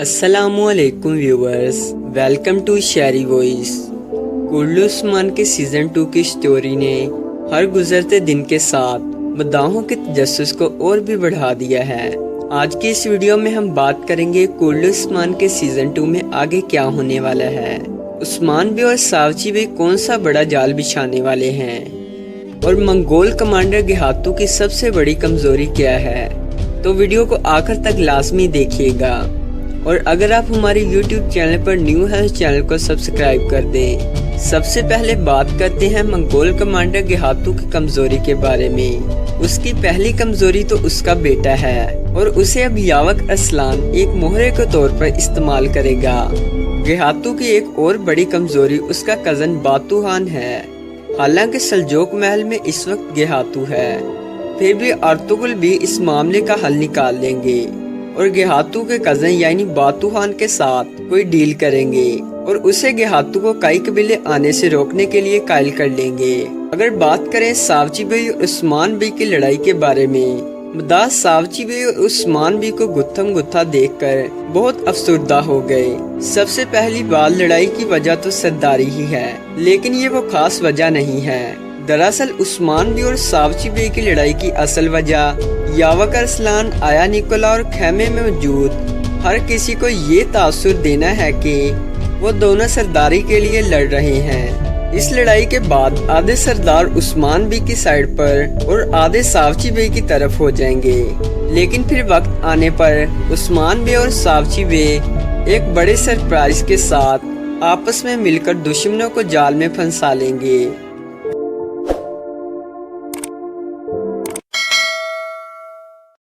अस्सलामुअलैकुम viewers, welcome to Sheri voice. Kullu Usman के season 2 की स्टोरी ने हर गुजरते दिन के साथ मदाहों के तजस्सुस को और भी बढ़ा दिया है। आज की इस वीडियो में हम बात करेंगे कुल्लू उस्मान के सीज़न 2 में आगे क्या होने वाला है। उस्मान भी और सावची भी कौन सा बड़ा जाल बिछाने वाले हैं और मंगोल कमांडर गेहातू की सबसे बड़ी कमजोरी क्या है, तो वीडियो को आखिर तक लाजमी देखिएगा। और अगर आप हमारे YouTube चैनल पर न्यू हैं तो चैनल को सब्सक्राइब कर दें। सबसे पहले बात करते हैं मंगोल कमांडर गेहातू की कमजोरी के बारे में। उसकी पहली कमजोरी तो उसका बेटा है और उसे अब यावक अरसलान एक मोहरे के तौर पर इस्तेमाल करेगा। गेहातू की एक और बड़ी कमजोरी उसका कजन बातू खान है। हालांकि सल्जोक महल में इस वक्त गेहातू है, फिर भी अर्तुगरुल भी इस मामले का हल निकाल लेंगे और गेहातू के कजन यानी बातू खान के साथ कोई डील करेंगे और उसे गेहातू को कई कबीले आने से रोकने के लिए कायल कर लेंगे। अगर बात करें सावची बई और उस्मान बई की लड़ाई के बारे में, मदाह सावची बई और उस्मान बई को गुत्थम गुत्था देखकर बहुत अफसरदा हो गए। सबसे पहली बात, लड़ाई की वजह तो सरदारी ही है, लेकिन ये वो खास वजह नहीं है। दरअसल उस्मान बई और सावची बई की लड़ाई की असल वजह यावक अरसलान, आया निकोला और खेमे में मौजूद हर किसी को ये तासुर देना है कि वो दोनों सरदारी के लिए लड़ रहे हैं। इस लड़ाई के बाद आधे सरदार उस्मान बई की साइड पर और आधे सावची बई की तरफ हो जाएंगे, लेकिन फिर वक्त आने पर उस्मान बई और सावची बई एक बड़े सरप्राइज के साथ आपस में मिलकर दुश्मनों को जाल में फंसा लेंगे।